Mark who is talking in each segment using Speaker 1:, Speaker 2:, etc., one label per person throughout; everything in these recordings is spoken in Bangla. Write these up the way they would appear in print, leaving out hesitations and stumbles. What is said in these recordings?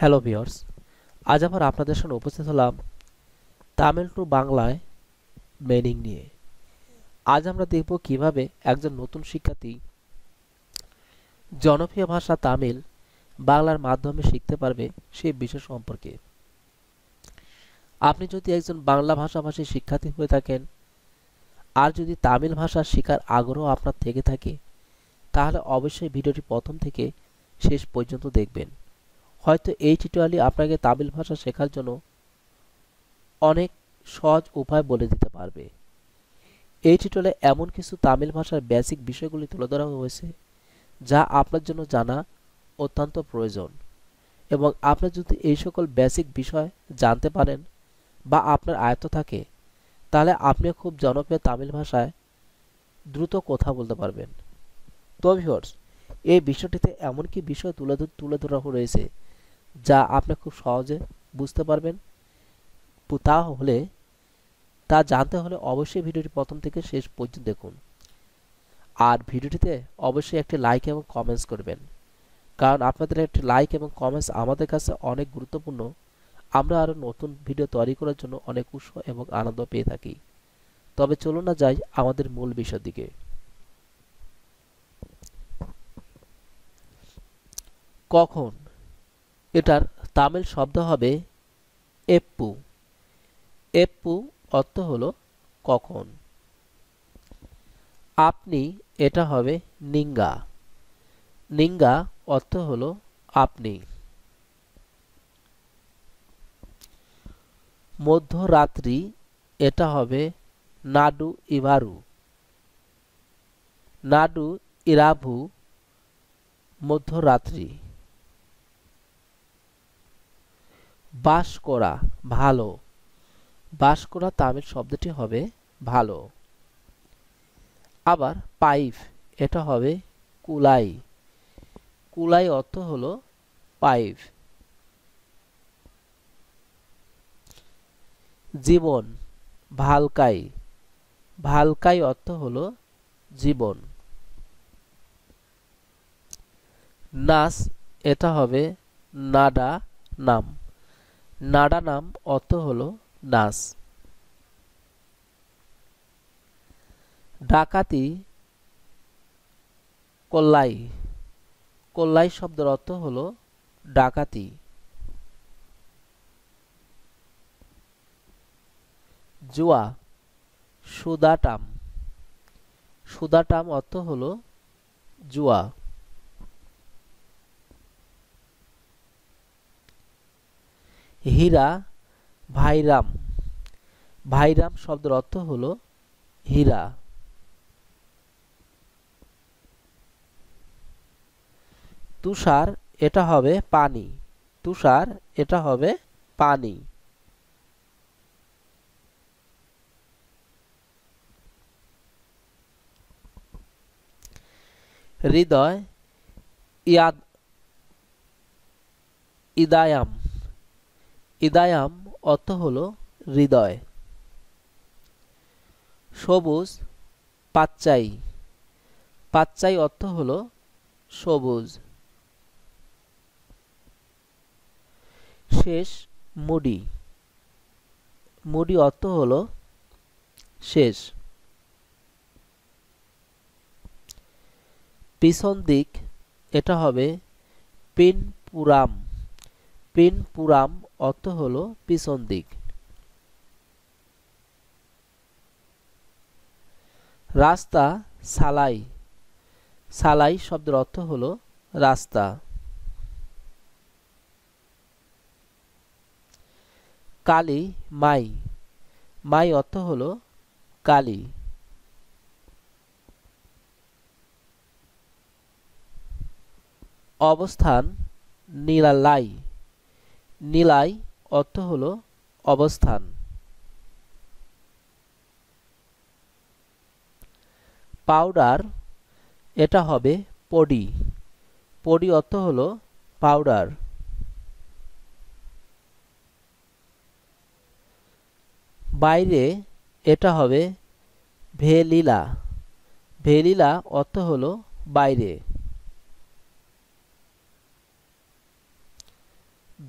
Speaker 1: হ্যালো ভিউয়ার্স, আজ আবার আপনাদের সামনে উপস্থিত হলাম তামিল টু বাংলায় মিনিং নিয়ে। আজ আমরা দেখব কিভাবে একজন নতুন শিক্ষার্থী জনপ্রিয় ভাষা তামিল বাংলার মাধ্যমে শিখতে পারবে সেই বিষয় সম্পর্কে। আপনি যদি একজন বাংলা ভাষাভাষী শিক্ষার্থী হয়ে থাকেন আর যদি তামিল ভাষা শেখার আগ্রহ আপনার থেকে থাকে, তাহলে অবশ্যই ভিডিওটি প্রথম থেকে শেষ পর্যন্ত দেখবেন। হয়তো এই টিউটোরিয়ালটি আপনাকে তামিল ভাষা শেখার জন্য অনেক সহজ উপায় বলে দিতে পারবে। এই টিউটোরিয়ালে এমন কিছু তামিল ভাষার বেসিক বিষয়গুলি তুলে ধরা হয়েছে যা আপনার জন্য জানা অত্যন্ত প্রয়োজন, এবং আপনি যদি এই সকল বেসিক বিষয় জানতে পারেন বা আপনার আয়ত্ত থাকে, তাহলে আপনি খুব জনপ্রিয় তামিল ভাষায় দ্রুত কথা বলতে পারবেন। তো ভিউয়ার্স, এই বিষয়টিতে এমন কি বিষয় তুলে ধরা রয়েছে যা আপনি খুব সহজে বুঝতে পারবেন। তা জানতে হলে অবশ্যই ভিডিওটি প্রথম থেকে শেষ পর্যন্ত দেখুন, আর ভিডিওটিতে অবশ্যই একটি লাইক এবং কমেন্টস করবেন, কারণ আপনাদের একটি লাইক এবং কমেন্টস আমাদের কাছে অনেক গুরুত্বপূর্ণ। আমরা আরও নতুন ভিডিও তৈরি করার জন্য অনেক উৎসাহ এবং আনন্দ পেয়ে থাকি। তবে চলুন না যাই আমাদের মূল বিষয়ের দিকে। কখন, এটার তামিল শব্দ হবে এপ্পু। এপ্পু অর্থ হলো কখন। আপনি, এটা হবে নিঙ্গা। নিঙ্গা অর্থ হলো আপনি। মধ্যরাত্রি, এটা হবে নাডু ইভারু। নাডু ইরাভু, মধ্যরাত্রি। বাস করা, ভালো। বাস করা তামিল শব্দটি হবে ভালো। আবার পাইপ, এটা হবে কুলাই। কুলাই অর্থ হলো পাইপ। জীবন, ভালকাই। ভালকাই অর্থ হলো জীবন। নাস, এটা হবে নাডা নাম। নাডা নাম অর্থ হলো নাস। ডাকাতি, কল্লাই। কল্লাই শব্দের অর্থ হলো ডাকাতি। জুয়া, সুদাটাম। সুদাটাম অর্থ হলো জুয়া। হীরা, ভাইরাম। ভাইরাম শব্দের অর্থ হলো হীরা। তুষার, এটা হবে পানি। তুষার, এটা হবে পানি। হৃদয়, ইয়াদ ইদায়াম। ইদায়াম অর্থ হলো হৃদয়। সবুজ, পাচ্চাই। পাচ্চাই অর্থ হলো সবুজ। শেষ, মুডি। মুডি অর্থ হলো শেষ। পিছন দিক, এটা হবে পিনপুরাম। পিনপুরাম অর্থ হলো পিছন দিক। রাস্তা, সালাই। সালাই শব্দের অর্থ হলো রাস্তা। কালী, মাই। মাই অর্থ হলো কালী। অবস্থান, নীলাই। নীলাই অর্থ হলো অবস্থান। পাউডার, এটা হবে পডি। পডি অর্থ হলো পাউডার। বাইরে, এটা হবে ভেলিলা। ভেলিলা অর্থ হলো বাইরে।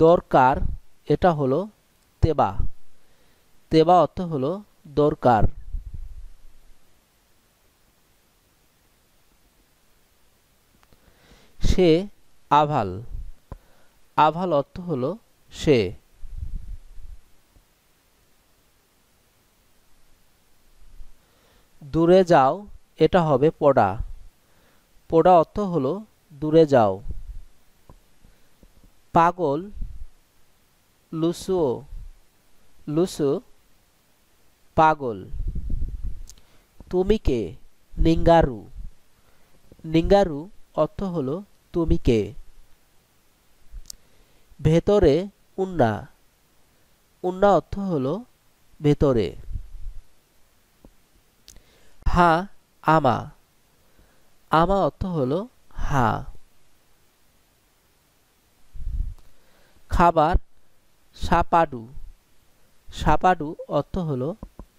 Speaker 1: দরকার এটা হলো তেবা। তেবা অর্থ হলো দরকার। সে আভাল। আভাল অর্থ হলো সে। দূরে যাও এটা হবে পড়া। পড়া অর্থ হলো দূরে যাও। পাগল লুসুও। লুসু পাগল। তুমি কে নিঙ্গারু। নিঙ্গারু অর্থ হলো তুমি কে। ভেতরে উন্না। উন্না অর্থ হলো ভেতরে। হা আমা। আমা অর্থ হলো হা। খাবার সাপাডু। সাপাডু অর্থ হলো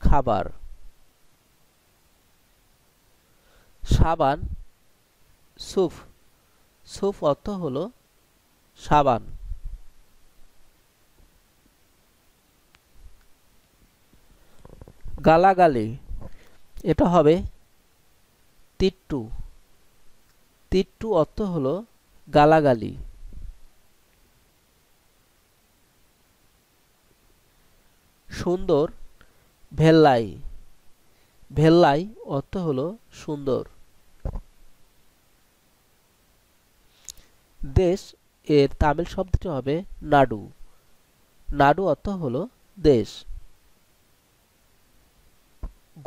Speaker 1: খাবার। সাবান সুফ। সুফ অর্থ হলো সাবান। গালাগালি এটা হবে তিট্টু। তিট্টু অর্থ হলো গালাগালি। সুন্দর ভেল্লাই। ভেল্লাই অর্থ হলো সুন্দর। দেশ এর তামিল শব্দটি হবে নাডু। নাডু অর্থ হলো দেশ।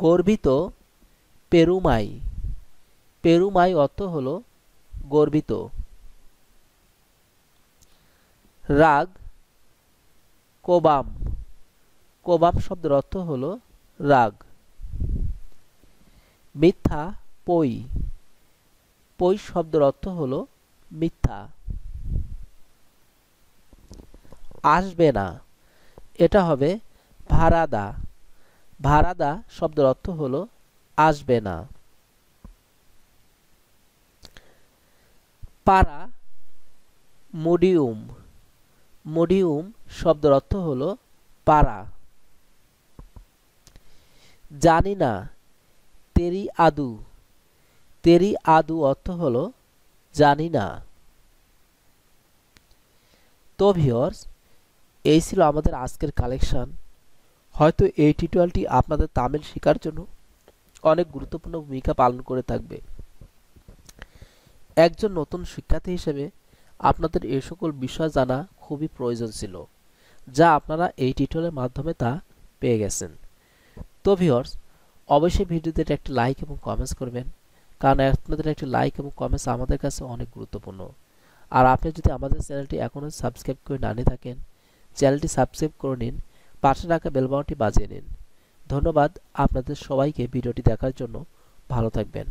Speaker 1: গর্বিত পেরুমাই। পেরুমাই অর্থ হলো গর্বিত। রাগ কোবাম। কোবাম শব্দের অর্থ হলো রাগ। মিথ্যা পই। পই শব্দের অর্থ হলো মিথ্যা। আসবে না এটা হবে ভাড়াদা। ভাড়াদা শব্দের অর্থ হলো আসবে না। পারা মুডিউম। মুডিউম শব্দের অর্থ হলো পারা। জানি না তেরি আদু। তেরি আদু অর্থ হলো জানি না। তো ভিউয়ার্স, এই ছিল আমাদের আজকের কালেকশন। হয়তো এই টিউটোরিয়ালটি আপনাদের তামিল শেখার জন্য অনেক গুরুত্বপূর্ণ ভূমিকা পালন করে থাকবে। একজন নতুন শিক্ষার্থী হিসেবে আপনাদের এই সকল বিষয় জানা খুবই প্রয়োজন ছিল, যা আপনারা এই টিউটোরিয়ালের মাধ্যমে তা পেয়ে গেছেন। তো ভিউয়ার্স, অবশ্যই ভিডিওতে একটি লাইক এবং কমেন্টস করবেন, কারণ আপনাদের একটি লাইক এবং কমেন্টস আমাদের কাছে অনেক গুরুত্বপূর্ণ। আর আপনি যদি আমাদের চ্যানেলটি এখনও সাবস্ক্রাইব করে না নিয়ে থাকেন, চ্যানেলটি সাবস্ক্রাইব করে নিন, পাশে রাখা বেল বাটনটি বাজিয়ে নিন। ধন্যবাদ আপনাদের সবাইকে ভিডিওটি দেখার জন্য। ভালো থাকবেন।